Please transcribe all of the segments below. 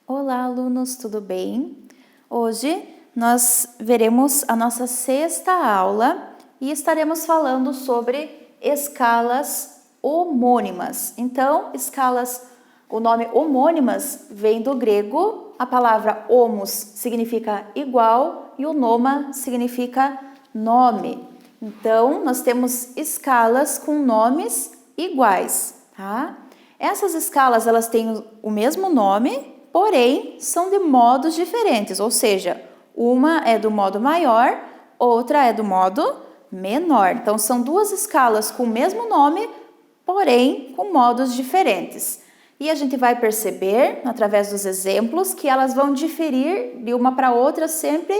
Olá, alunos, tudo bem? Hoje nós veremos a nossa sexta aula e estaremos falando sobre escalas homônimas. Então, o nome homônimas vem do grego, a palavra homos significa igual e o noma significa nome. Então, nós temos escalas com nomes iguais, tá? Essas escalas, elas têm o mesmo nome, porém, são de modos diferentes, ou seja, uma é do modo maior, outra é do modo menor. Então, são duas escalas com o mesmo nome, porém, com modos diferentes. E a gente vai perceber, através dos exemplos, que elas vão diferir de uma para outra sempre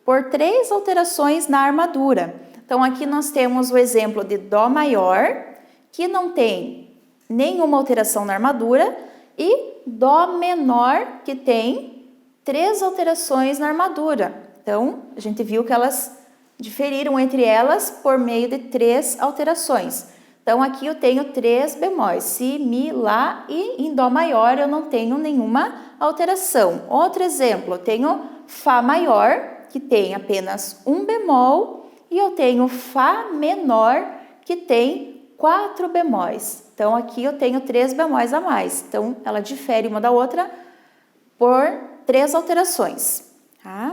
por 3 alterações na armadura. Então, aqui nós temos o exemplo de Dó maior, que não tem nenhuma alteração na armadura, e Dó menor, que tem 3 alterações na armadura. Então, a gente viu que elas diferiram entre elas por meio de 3 alterações. Então, aqui eu tenho 3 bemóis, Si, Mi, Lá, e em Dó maior eu não tenho nenhuma alteração. Outro exemplo, eu tenho Fá maior, que tem apenas um bemol, e eu tenho Fá menor, que tem 4 bemóis. Então, aqui eu tenho 3 bemóis a mais. Então, ela difere uma da outra por 3 alterações, tá?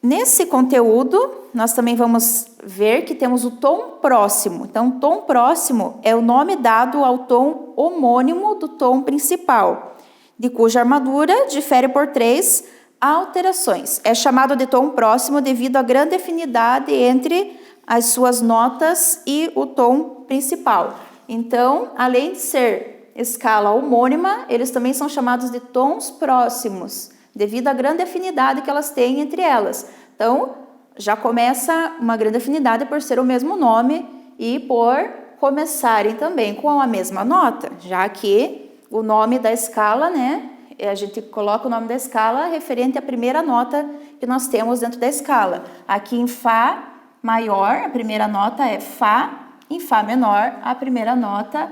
Nesse conteúdo, nós também vamos ver que temos o tom próximo. Então, tom próximo é o nome dado ao tom homônimo do tom principal, de cuja armadura difere por 3 alterações. É chamado de tom próximo devido à grande afinidade entre as suas notas e o tom principal. Então, além de ser escala homônima, eles também são chamados de tons próximos, devido à grande afinidade que elas têm entre elas. Então, já começa uma grande afinidade por ser o mesmo nome e por começarem também com a mesma nota, já que o nome da escala, né, a gente coloca o nome da escala referente à primeira nota que nós temos dentro da escala. Aqui em Fá maior, a primeira nota é Fá. Em Fá menor, a primeira nota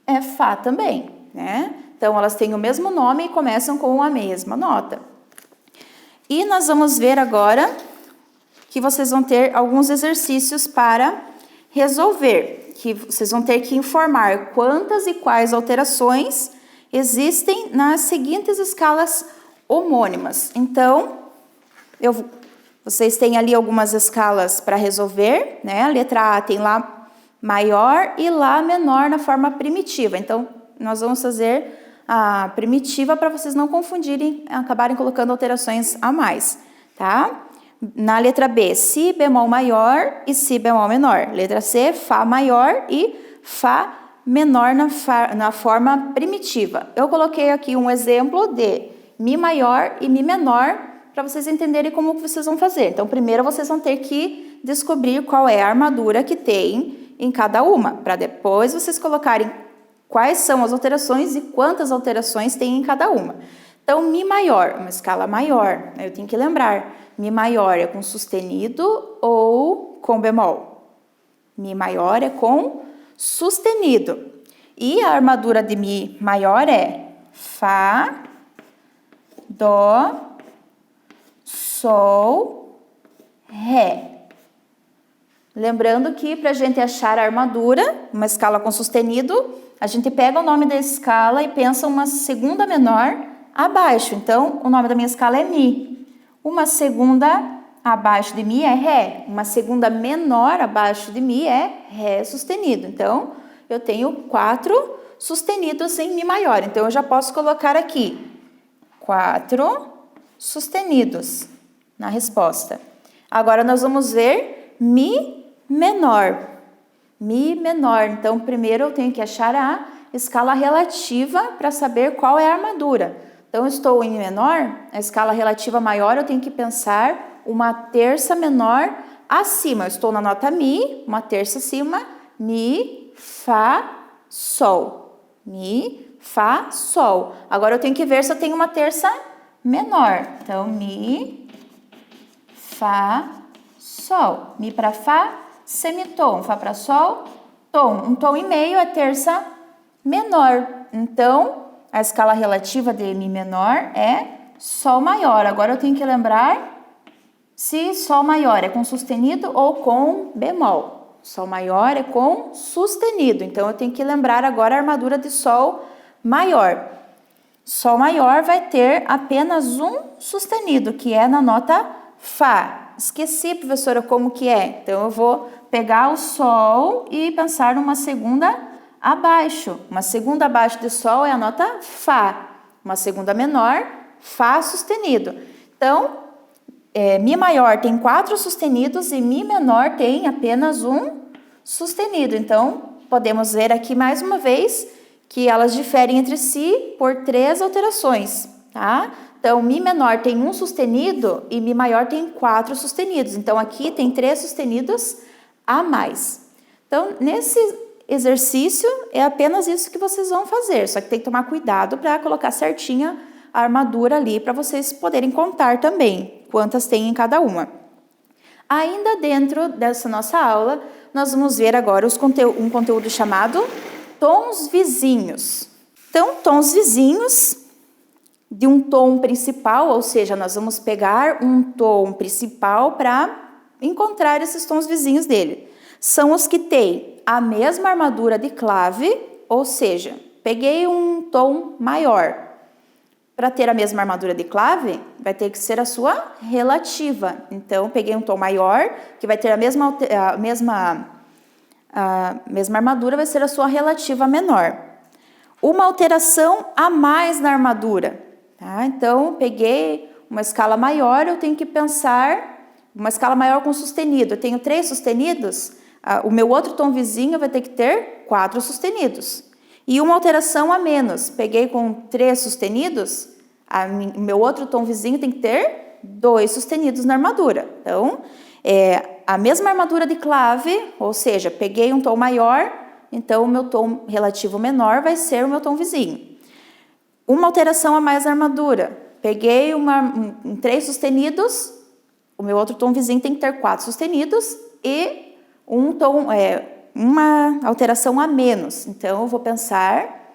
é Fá também, né? Então, elas têm o mesmo nome e começam com a mesma nota. E nós vamos ver agora que vocês vão ter alguns exercícios para resolver, que vocês vão ter que informar quantas e quais alterações existem nas seguintes escalas homônimas. Então, vocês têm ali algumas escalas para resolver, né? A letra A tem Lá maior e Lá menor na forma primitiva. Então, nós vamos fazer a primitiva para vocês não confundirem, acabarem colocando alterações a mais, tá? Na letra B, Si bemol maior e Si bemol menor. Letra C, Fá maior e Fá menor na forma primitiva. Eu coloquei aqui um exemplo de Mi maior e Mi menor para vocês entenderem como vocês vão fazer. Então, primeiro vocês vão ter que descobrir qual é a armadura que tem em cada uma, para depois vocês colocarem quais são as alterações e quantas alterações tem em cada uma. Então, Mi maior, uma escala maior, eu tenho que lembrar, Mi maior é com sustenido ou com bemol? Mi maior é com sustenido. E a armadura de Mi maior é Fá, Dó, Sol, Ré. Lembrando que para a gente achar a armadura, uma escala com sustenido, a gente pega o nome da escala e pensa uma segunda menor abaixo. Então, o nome da minha escala é Mi. Uma segunda abaixo de Mi é Ré. Uma segunda menor abaixo de Mi é Ré sustenido. Então, eu tenho 4 sustenidos em Mi maior. Então, eu já posso colocar aqui 4 sustenidos na resposta. Agora, nós vamos ver Mi menor. Mi menor. Então, primeiro eu tenho que achar a escala relativa para saber qual é a armadura. Então, eu estou em Mi menor, a escala relativa maior, eu tenho que pensar uma terça menor acima. Eu estou na nota Mi, uma terça acima, Mi, Fá, Sol. Mi, Fá, Sol. Agora, eu tenho que ver se eu tenho uma terça menor. Então, Mi, Fá, Sol. Mi para Fá, semitom. Fá para Sol, tom. Um tom e meio é terça menor. Então, A escala relativa de Mi menor é Sol maior. Agora eu tenho que lembrar se Sol maior é com sustenido ou com bemol. Sol maior é com sustenido. Então eu tenho que lembrar agora a armadura de Sol maior. Sol maior vai ter apenas um sustenido, que é na nota Fá. Esqueci, professora, como que é. Então eu vou pegar o Sol e pensar numa segunda abaixo. Uma segunda abaixo de Sol é a nota Fá. Uma segunda menor, Fá sustenido. Então, Mi maior tem 4 sustenidos e Mi menor tem apenas um sustenido. Então, podemos ver aqui mais uma vez que elas diferem entre si por 3 alterações, tá? Então, Mi menor tem um sustenido e Mi maior tem 4 sustenidos. Então, aqui tem 3 sustenidos a mais. Então, nesse exercício, é apenas isso que vocês vão fazer. Só que tem que tomar cuidado para colocar certinha a armadura ali, para vocês poderem contar também quantas tem em cada uma. Ainda dentro dessa nossa aula, nós vamos ver agora um conteúdo chamado tons vizinhos. Então, tons vizinhos de um tom principal, ou seja, nós vamos pegar um tom principal para encontrar esses tons vizinhos dele. São os que têm a mesma armadura de clave, ou seja, peguei um tom maior. Para ter a mesma armadura de clave, vai ter que ser a sua relativa. Então, peguei um tom maior, que vai ter a mesma armadura, vai ser a sua relativa menor. Uma alteração a mais na armadura. Tá? Então, peguei uma escala maior, eu tenho que pensar, uma escala maior com sustenido. Eu tenho 3 sustenidos, o meu outro tom vizinho vai ter que ter 4 sustenidos. E uma alteração a menos. Peguei com 3 sustenidos, o meu outro tom vizinho tem que ter 2 sustenidos na armadura. Então, a mesma armadura de clave, ou seja, peguei um tom maior, então o meu tom relativo menor vai ser o meu tom vizinho. Uma alteração a mais na armadura. Peguei 3 sustenidos, o meu outro tom vizinho tem que ter 4 sustenidos e uma alteração a menos. Então, eu vou pensar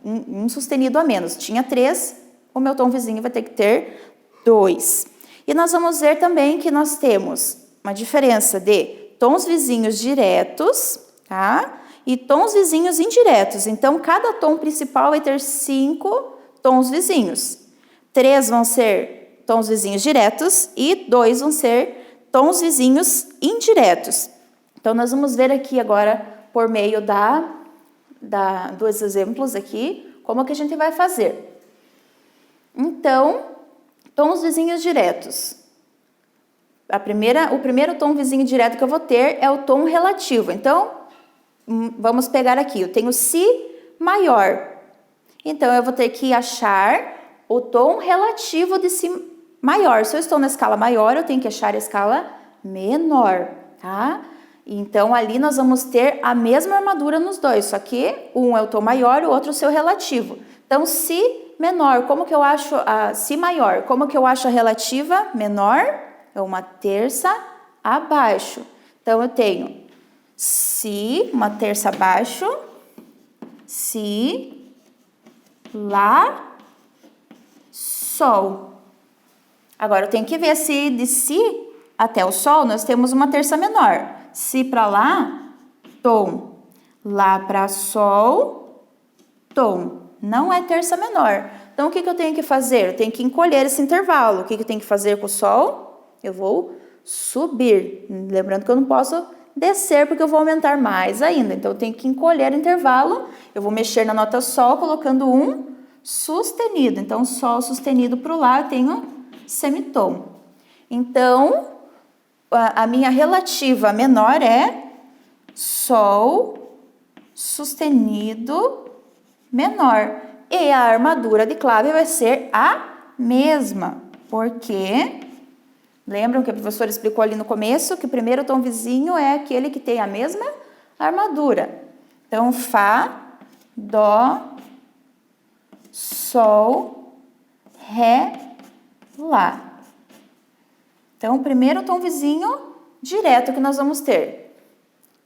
um sustenido a menos. Tinha 3, o meu tom vizinho vai ter que ter 2. E nós vamos ver também que nós temos uma diferença de tons vizinhos diretos, tá? E tons vizinhos indiretos. Então, cada tom principal vai ter 5 tons vizinhos. 3 vão ser tons vizinhos diretos e 2 vão ser tons vizinhos indiretos. Então, nós vamos ver aqui agora, por meio dos exemplos aqui, como que a gente vai fazer. Então, tons vizinhos diretos. O primeiro tom vizinho direto que eu vou ter é o tom relativo. Então, vamos pegar aqui, eu tenho Si maior. Então, eu vou ter que achar o tom relativo de Si maior. Se eu estou na escala maior, eu tenho que achar a escala menor, tá? Então, ali nós vamos ter a mesma armadura nos dois, só que um é o tom maior e o outro é o seu relativo. Então, Si menor, como que eu acho a Si maior? Como que eu acho a relativa menor? É uma terça abaixo. Então, eu tenho Si, uma terça abaixo, Si, Lá, Sol. Agora, eu tenho que ver se de Si até o Sol nós temos uma terça menor. Si para Lá, tom. Lá para Sol, tom. Não é terça menor. Então, o que eu tenho que fazer? Eu tenho que encolher esse intervalo. O que eu tenho que fazer com o Sol? Eu vou subir. Lembrando que eu não posso descer, porque eu vou aumentar mais ainda. Então, eu tenho que encolher o intervalo. Eu vou mexer na nota Sol, colocando um sustenido. Então, Sol sustenido para o Lá, eu tenho semitom. Então, a minha relativa menor é Sol sustenido menor. E a armadura de clave vai ser a mesma, porque lembram que a professora explicou ali no começo que o primeiro tom vizinho é aquele que tem a mesma armadura. Então, Fá, Dó, Sol, Ré, Lá. Então, o primeiro tom vizinho direto que nós vamos ter.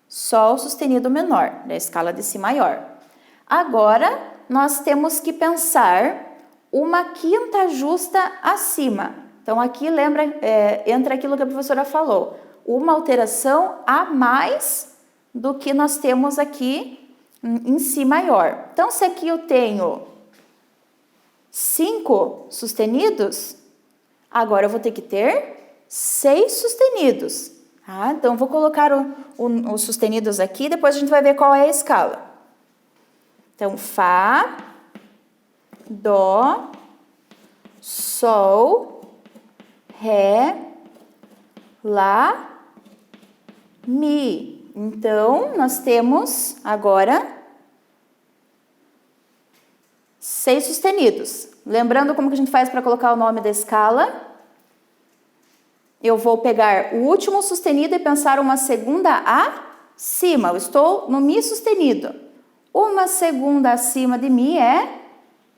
Sol sustenido menor, da escala de Si maior. Agora, nós temos que pensar uma quinta justa acima. Então, aqui lembra, entra aquilo que a professora falou, uma alteração a mais do que nós temos aqui em Si maior. Então, se aqui eu tenho 5 sustenidos, agora eu vou ter que ter 6 sustenidos. Tá? Então, vou colocar os sustenidos aqui, depois a gente vai ver qual é a escala. Então, Fá, Dó, Sol, Ré, Lá, Mi. Então, nós temos agora 6 sustenidos. Lembrando como que a gente faz para colocar o nome da escala? Eu vou pegar o último sustenido e pensar uma segunda acima. Eu estou no Mi sustenido. Uma segunda acima de Mi é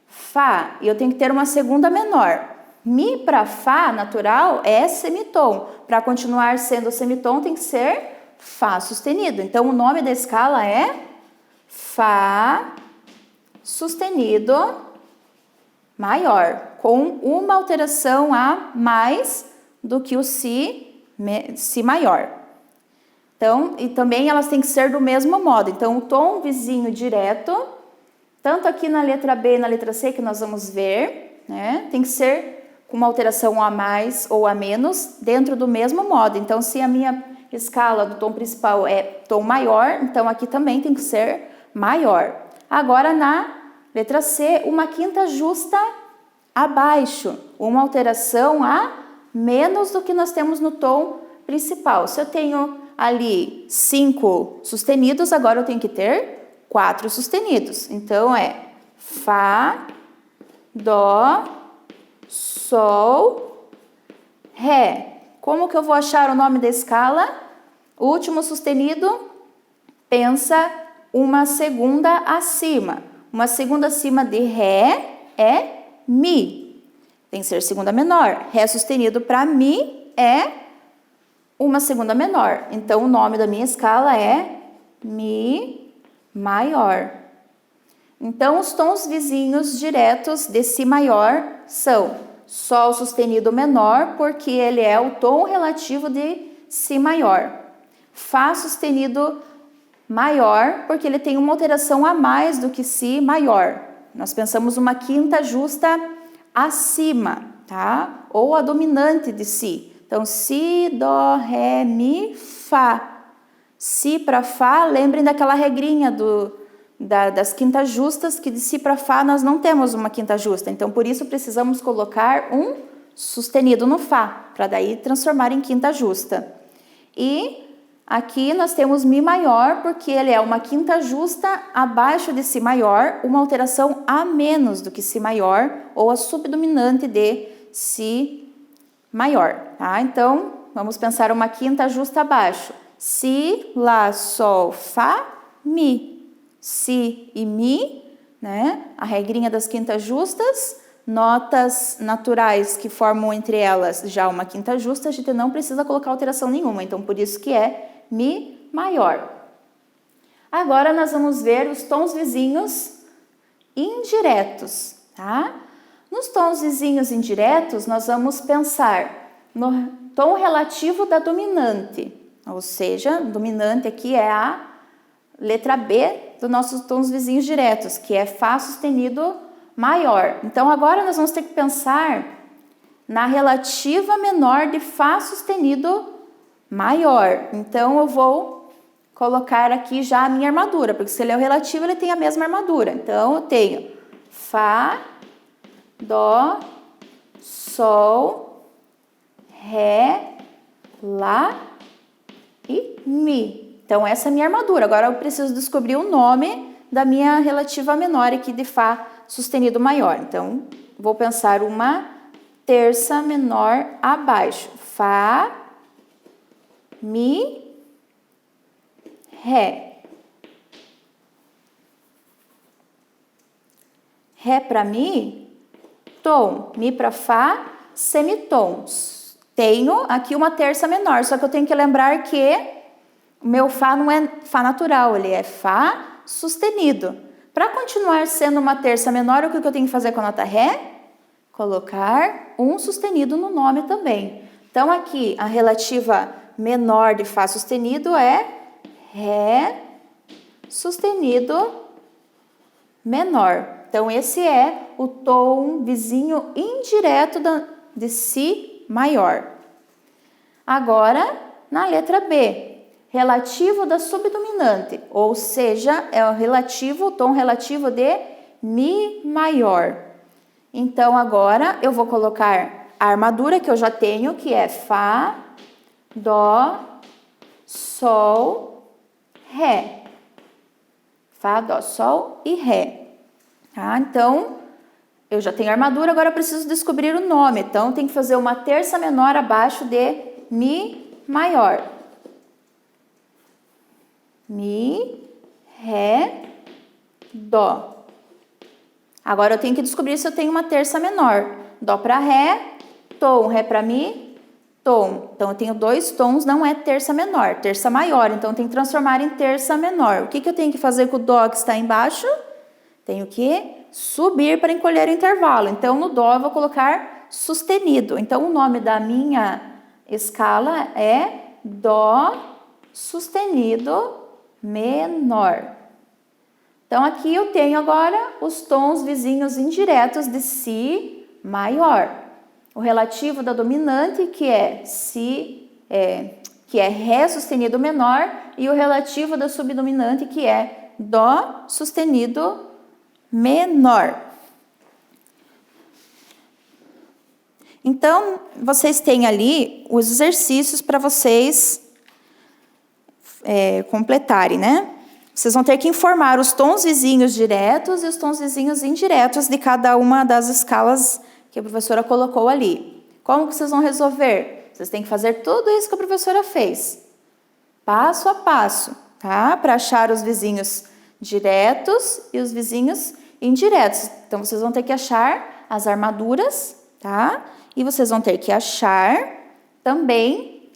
Fá. E eu tenho que ter uma segunda menor. Mi para Fá natural é semitom. Para continuar sendo semitom tem que ser Fá sustenido. Então, o nome da escala é Fá sustenido maior, com uma alteração a mais do que o Si maior. Então, e também elas têm que ser do mesmo modo. Então, o tom vizinho direto, tanto aqui na letra B e na letra C que nós vamos ver, né, tem que ser com uma alteração a mais ou a menos dentro do mesmo modo. Então, se a minha escala do tom principal é tom maior, então aqui também tem que ser maior. Agora, na letra C, uma quinta justa abaixo, uma alteração a menos do que nós temos no tom principal. Se eu tenho ali 5 sustenidos, agora eu tenho que ter 4 sustenidos. Então, é Fá, Dó, Sol, Ré. Como que eu vou achar o nome da escala? O último sustenido, pensa uma segunda acima. Uma segunda acima de Ré é Mi. Tem que ser segunda menor. Ré sustenido para Mi é uma segunda menor. Então, o nome da minha escala é Mi maior. Então, os tons vizinhos diretos de Si maior são Sol sustenido menor, porque ele é o tom relativo de Si maior. Fá sustenido maior, porque ele tem uma alteração a mais do que Si maior. Nós pensamos uma quinta justa acima, tá? Ou a dominante de Si. Então, Si, Dó, Ré, Mi, Fá. Si para Fá, lembrem daquela regrinha das quintas justas, que de Si para Fá nós não temos uma quinta justa. Então, por isso, precisamos colocar um sustenido no Fá, para daí transformar em quinta justa. E aqui nós temos Mi maior, porque ele é uma quinta justa abaixo de Si maior, uma alteração a menos do que Si maior, ou a subdominante de Si maior. Tá? Então, vamos pensar uma quinta justa abaixo. Si, Lá, Sol, Fá, Mi. Si e Mi, né? A regrinha das quintas justas, notas naturais que formam entre elas já uma quinta justa, a gente não precisa colocar alteração nenhuma, então por isso que é Mi maior. Agora nós vamos ver os tons vizinhos indiretos, tá? Nos tons vizinhos indiretos, nós vamos pensar no tom relativo da dominante, ou seja, dominante aqui é a letra B dos nossos tons vizinhos diretos, que é Fá sustenido maior. Então, agora nós vamos ter que pensar na relativa menor de Fá sustenido maior. Então, eu vou colocar aqui já a minha armadura, porque se ele é o relativo, ele tem a mesma armadura. Então, eu tenho Fá, Dó, Sol, Ré, Lá e Mi. Então, essa é a minha armadura. Agora, eu preciso descobrir o nome da minha relativa menor aqui de Fá sustenido maior. Então, vou pensar uma terça menor abaixo. Fá, Mi, Ré. Ré para Mi, tom. Mi para Fá, semitons. Tenho aqui uma terça menor, só que eu tenho que lembrar que o meu Fá não é Fá natural, ele é Fá sustenido. Para continuar sendo uma terça menor, o que eu tenho que fazer com a nota Ré? Colocar um sustenido no nome também. Então, aqui, a relativa menor de Fá sustenido é Ré sustenido menor. Então, esse é o tom vizinho indireto de Si maior. Agora, na letra B, relativo da subdominante, ou seja, é o tom relativo de Mi maior. Então, agora eu vou colocar a armadura que eu já tenho, que é Fá, Dó, Sol, Ré. Fá, Dó, Sol e Ré. Tá? Então, eu já tenho a armadura, agora eu preciso descobrir o nome. Então, tem que fazer uma terça menor abaixo de Mi maior. Mi, Ré, Dó. Agora eu tenho que descobrir se eu tenho uma terça menor. Dó para Ré, tom, Ré para Mi, tom. Então eu tenho dois tons, não é terça menor, terça maior. Então eu tenho que transformar em terça menor. O que eu tenho que fazer com o Dó que está embaixo? Tenho que subir para encolher o intervalo. Então no Dó eu vou colocar sustenido. Então o nome da minha escala é Dó sustenido menor. Então, aqui eu tenho agora os tons vizinhos indiretos de Si maior. O relativo da dominante, que é Ré sustenido menor, e o relativo da subdominante, que é Dó sustenido menor. Então, vocês têm ali os exercícios para vocês completarem, né? Vocês vão ter que informar os tons vizinhos diretos e os tons vizinhos indiretos de cada uma das escalas que a professora colocou ali. Como que vocês vão resolver? Vocês têm que fazer tudo isso que a professora fez, passo a passo, tá? Para achar os vizinhos diretos e os vizinhos indiretos. Então, vocês vão ter que achar as armaduras, tá? E vocês vão ter que achar também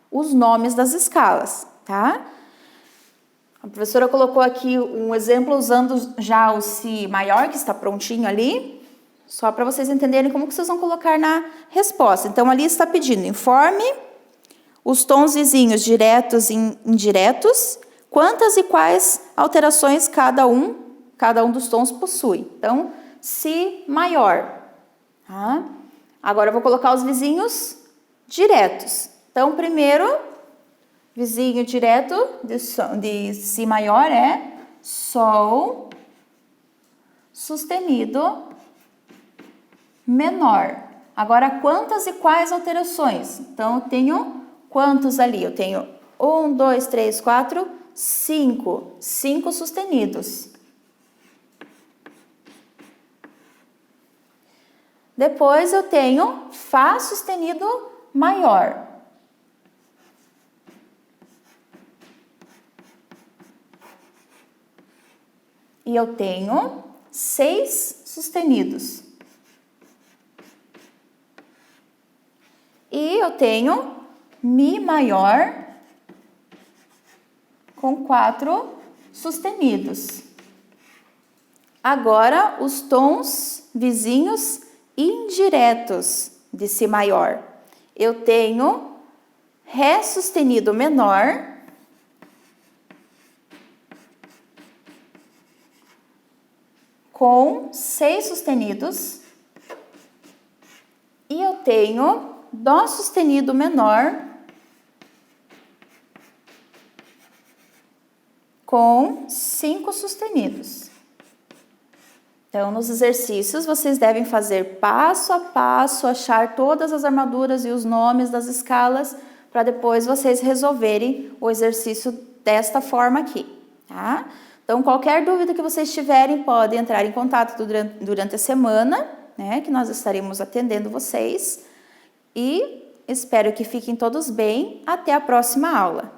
os nomes das escalas, tá? A professora colocou aqui um exemplo usando já o Si maior, que está prontinho ali, só para vocês entenderem como que vocês vão colocar na resposta. Então, ali está pedindo, informe os tons vizinhos diretos e indiretos, quantas e quais alterações cada um dos tons possui. Então, Si maior. Tá? Agora, eu vou colocar os vizinhos diretos. Então, primeiro, vizinho direto de Si maior é Sol sustenido menor. Agora, quantas e quais alterações? Então, eu tenho quantos ali? Eu tenho 1, 2, 3, 4, 5. 5 sustenidos. Depois, eu tenho Fá sustenido maior. E eu tenho 6 sustenidos. E eu tenho Mi maior com 4 sustenidos. Agora, os tons vizinhos indiretos de Si maior. Eu tenho Ré sustenido menor com 6 sustenidos, e eu tenho Dó sustenido menor com 5 sustenidos. Então, nos exercícios, vocês devem fazer passo a passo, achar todas as armaduras e os nomes das escalas, para depois vocês resolverem o exercício desta forma aqui, tá? Então, qualquer dúvida que vocês tiverem, podem entrar em contato durante a semana, né, que nós estaremos atendendo vocês. E espero que fiquem todos bem. Até a próxima aula.